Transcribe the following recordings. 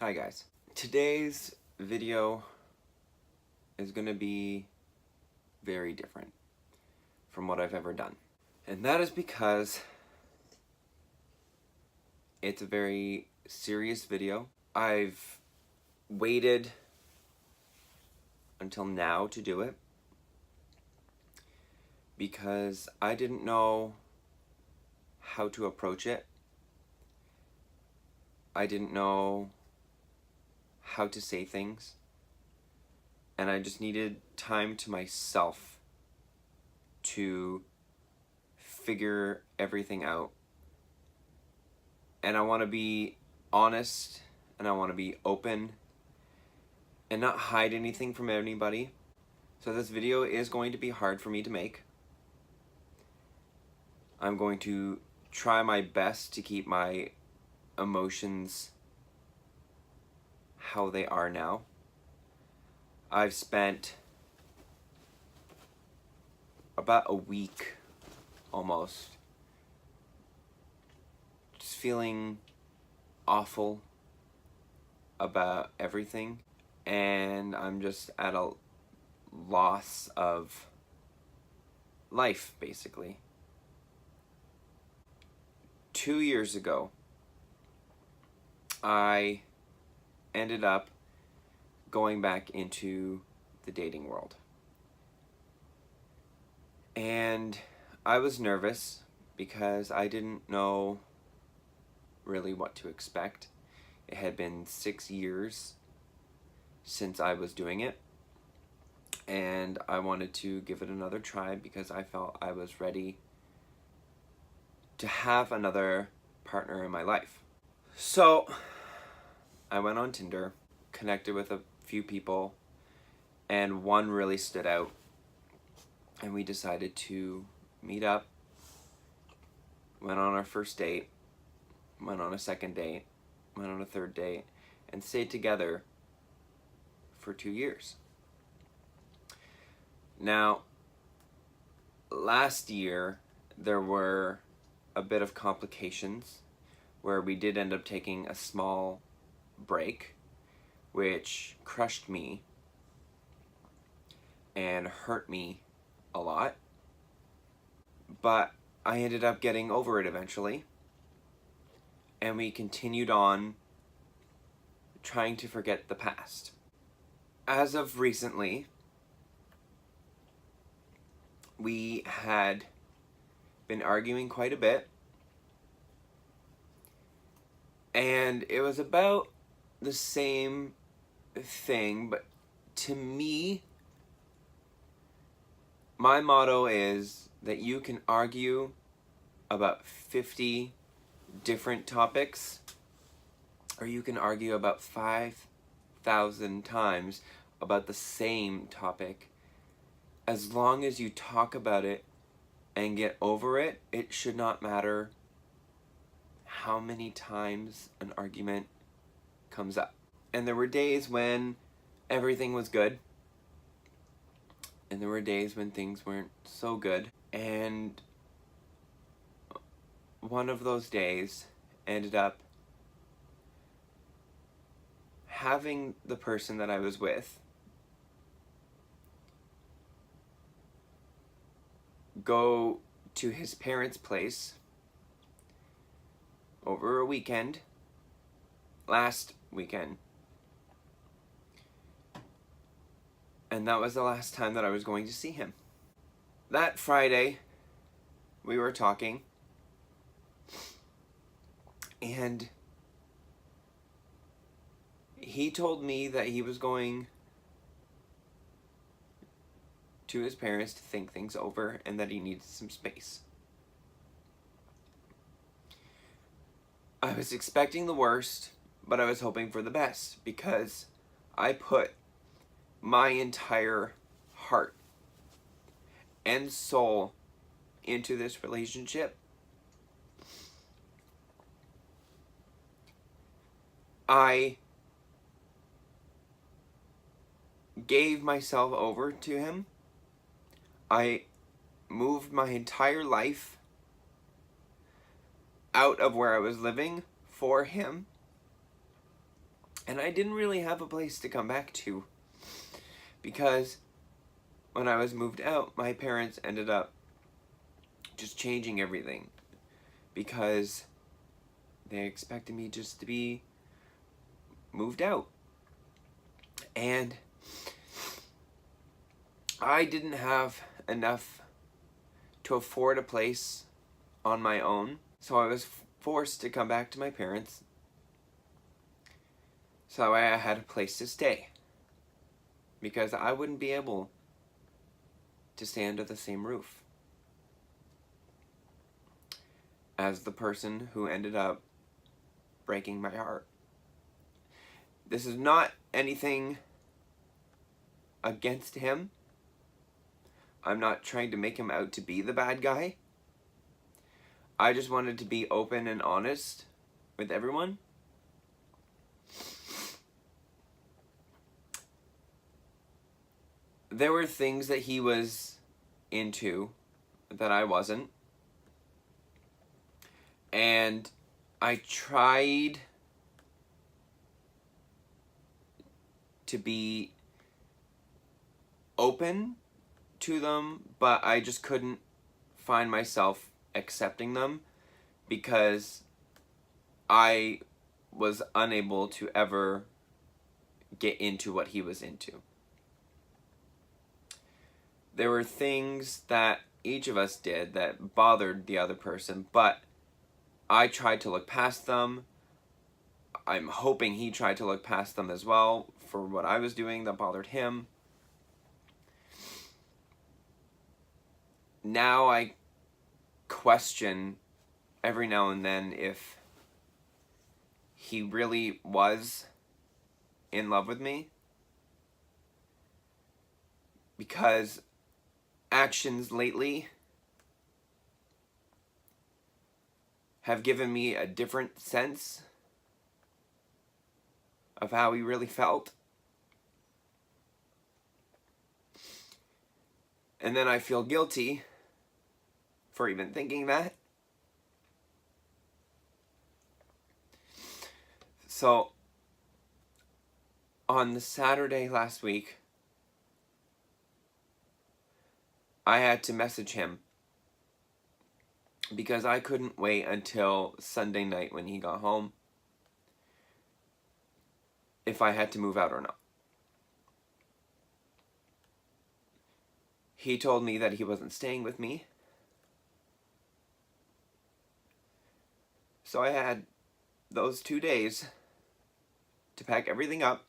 Hi guys. Today's video is going to be very different from what I've ever done. And that is because it's a very serious video. I've waited until now to do it because I didn't know how to approach it. I didn't know how to say things, and I just needed time to myself to figure everything out. And I want to be honest, and I want to be open and not hide anything from anybody. So this video is going to be hard for me to make. I'm going to try my best to keep my emotions how they are now. I've spent about a week almost just feeling awful about everything, and I'm just at a loss of life, basically. 2 years ago, I ended up going back into the dating world. And I was nervous because I didn't know really what to expect. It had been 6 years since I was doing it, and I wanted to give it another try because I felt I was ready to have another partner in my life. So I went on Tinder, connected with a few people, and one really stood out, and we decided to meet up. Went on our first date, went on a second date, went on a third date, and stayed together for 2 years. Now, last year there were a bit of complications where we did end up taking a small break, which crushed me and hurt me a lot. But I ended up getting over it eventually, and we continued on trying to forget the past. As of recently, we had been arguing quite a bit, and it was about the same thing, but to me, my motto is that you can argue about 50 different topics, or you can argue about 5,000 times about the same topic. As long as you talk about it and get over it, it should not matter how many times an argument comes up. And there were days when everything was good, and there were days when things weren't so good. And one of those days ended up having the person that I was with go to his parents' place over a weekend, last weekend. And that was the last time that I was going to see him. That Friday, we were talking, and he told me that he was going to his parents to think things over and that he needed some space. I was expecting the worst, but I was hoping for the best because I put my entire heart and soul into this relationship. I gave myself over to him. I moved my entire life out of where I was living for him. And I didn't really have a place to come back to, because when I was moved out, my parents ended up just changing everything, because they expected me just to be moved out. And I didn't have enough to afford a place on my own, so I was forced to come back to my parents, so I had a place to stay, because I wouldn't be able to stay under the same roof as the person who ended up breaking my heart. This is not anything against him. I'm not trying to make him out to be the bad guy. I just wanted to be open and honest with everyone. There were things that he was into that I wasn't. And I tried to be open to them, but I just couldn't find myself accepting them, because I was unable to ever get into what he was into. There were things that each of us did that bothered the other person, but I tried to look past them. I'm hoping he tried to look past them as well for what I was doing that bothered him. Now I question every now and then if he really was in love with me, because actions lately have given me a different sense of how he really felt. And then I feel guilty for even thinking that. So, on the Saturday last week, I had to message him, because I couldn't wait until Sunday night when he got home if I had to move out or not. He told me that he wasn't staying with me, so I had those 2 days to pack everything up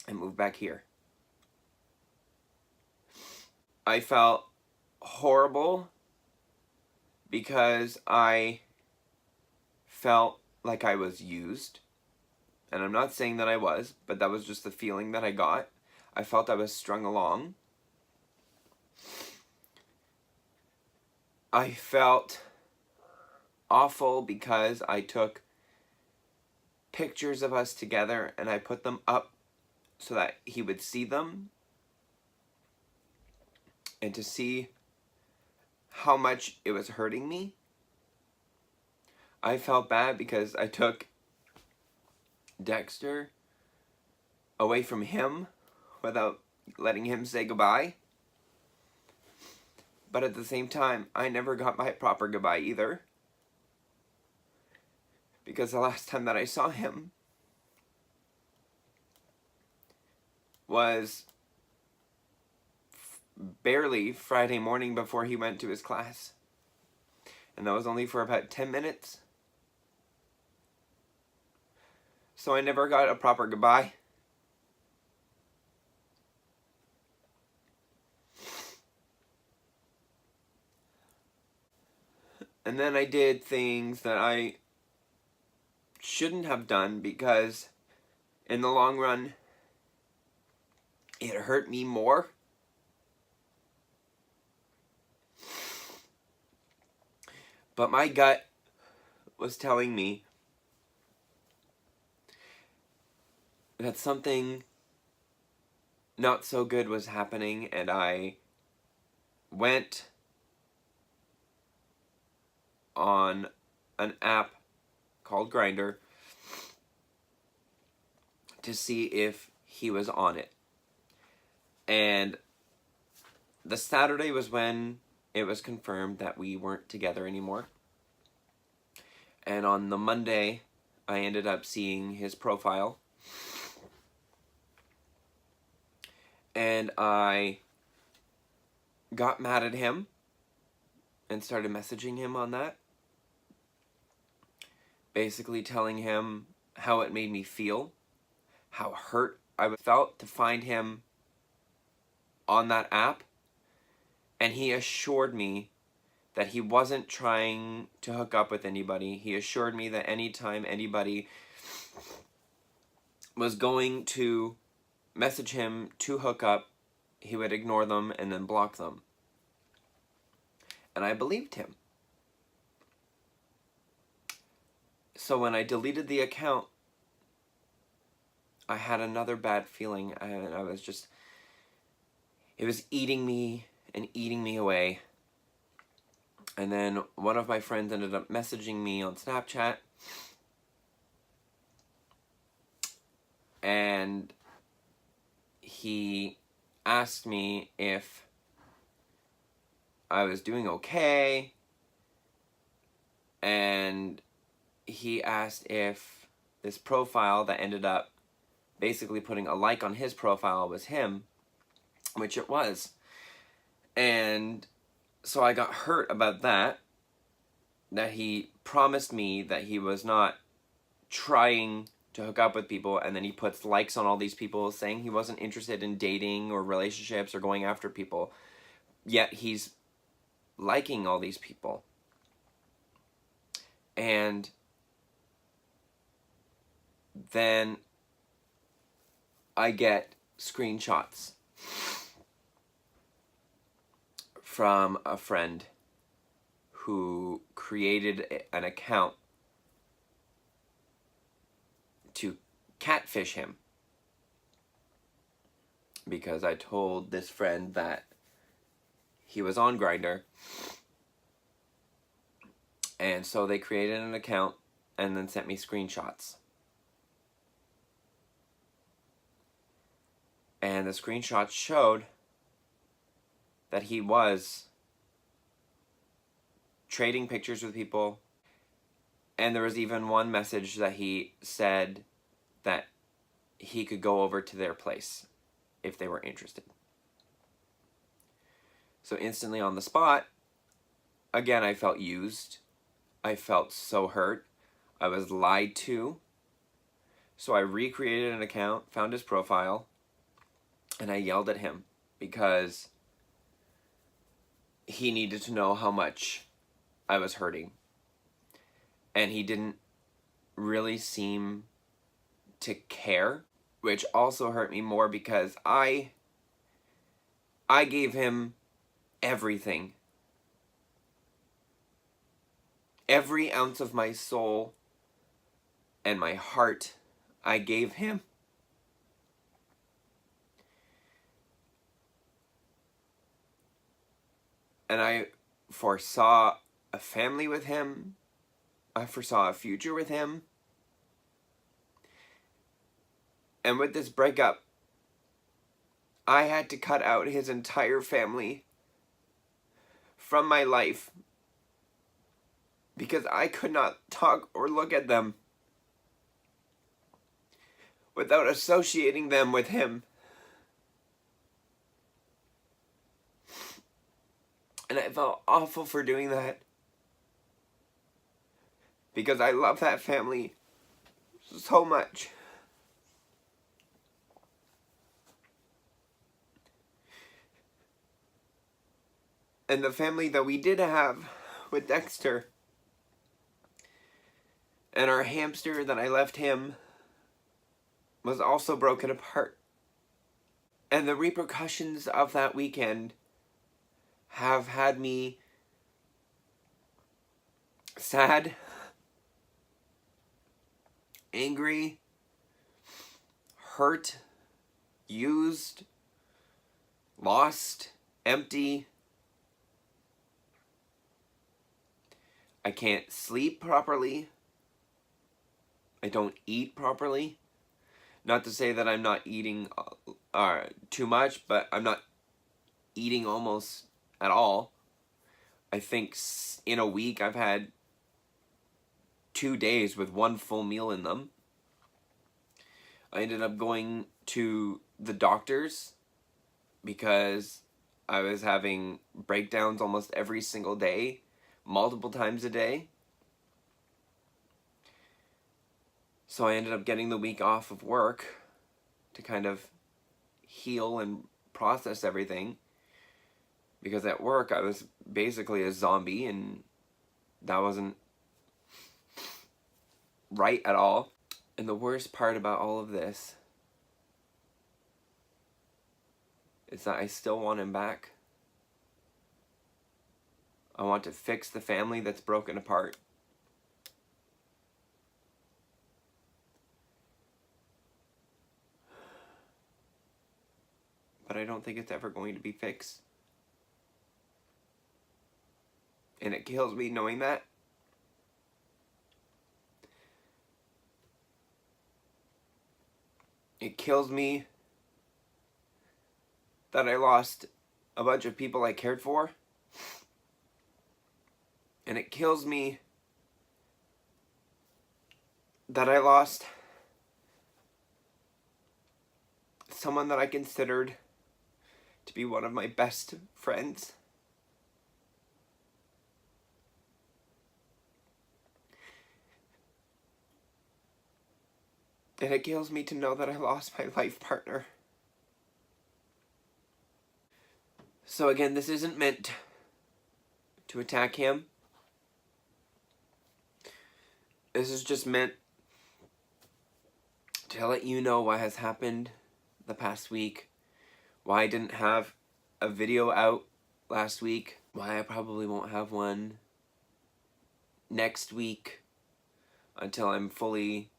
and move back here. I felt horrible because I felt like I was used. And I'm not saying that I was, but that was just the feeling that I got. I felt I was strung along. I felt awful because I took pictures of us together and I put them up so that he would see them and to see how much it was hurting me. I felt bad because I took Dexter away from him without letting him say goodbye. But at the same time, I never got my proper goodbye either, because the last time that I saw him was barely Friday morning before he went to his class. And that was only for about 10 minutes. So I never got a proper goodbye. And then I did things that I shouldn't have done, because in the long run, it hurt me more. But my gut was telling me that something not so good was happening, and I went on an app called Grindr to see if he was on it. And the Saturday was when it was confirmed that we weren't together anymore. And on the Monday, I ended up seeing his profile. And I got mad at him and started messaging him on that. Basically telling him how it made me feel, how hurt I felt to find him on that app. And he assured me that he wasn't trying to hook up with anybody. He assured me that anytime anybody was going to message him to hook up, he would ignore them and then block them. And I believed him. So when I deleted the account, I had another bad feeling, and I was just, it was eating me and eating me away. And then one of my friends ended up messaging me on Snapchat, and he asked me if I was doing okay, and he asked if this profile that ended up basically putting a like on his profile was him, which it was. And so I got hurt about that he promised me that he was not trying to hook up with people, and then he puts likes on all these people saying he wasn't interested in dating or relationships or going after people, yet he's liking all these people. And then I get screenshots from a friend who created an account to catfish him, because I told this friend that he was on Grindr, and so they created an account and then sent me screenshots. And the screenshots showed that he was trading pictures with people, and there was even one message that he said that he could go over to their place if they were interested. So instantly on the spot, again, I felt used. I felt so hurt. I was lied to. So I recreated an account, found his profile, and I yelled at him because he needed to know how much I was hurting. And he didn't really seem to care, which also hurt me more because I gave him everything. Every ounce of my soul and my heart, I gave him. And I foresaw a family with him. I foresaw a future with him. And with this breakup, I had to cut out his entire family from my life because I could not talk or look at them without associating them with him. And I felt awful for doing that because I love that family so much. And the family that we did have with Dexter and our hamster that I left him was also broken apart. And the repercussions of that weekend have had me sad, angry, hurt, used, lost, empty. I can't sleep properly. I don't eat properly. Not to say that I'm not eating too much, but I'm not eating almost at all. I think in a week I've had 2 days with one full meal in them. I ended up going to the doctor's because I was having breakdowns almost every single day, multiple times a day. So I ended up getting the week off of work to kind of heal and process everything, because at work I was basically a zombie and that wasn't right at all. And the worst part about all of this is that I still want him back. I want to fix the family that's broken apart. But I don't think it's ever going to be fixed. And it kills me knowing that. It kills me that I lost a bunch of people I cared for. And it kills me that I lost someone that I considered to be one of my best friends. And it kills me to know that I lost my life partner. So again, this isn't meant to attack him. This is just meant to let you know what has happened the past week, why I didn't have a video out last week, why I probably won't have one next week until I'm fully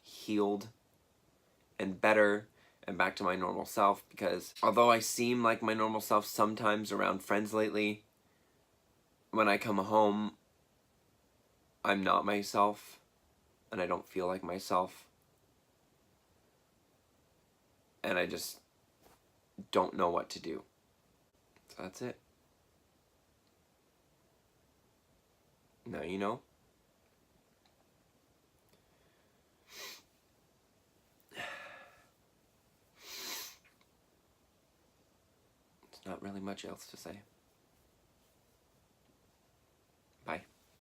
healed and better and back to my normal self. Because although I seem like my normal self sometimes around friends lately, when I come home, I'm not myself and I don't feel like myself. And I just don't know what to do. So that's it. Now you know. There's not really much else to say.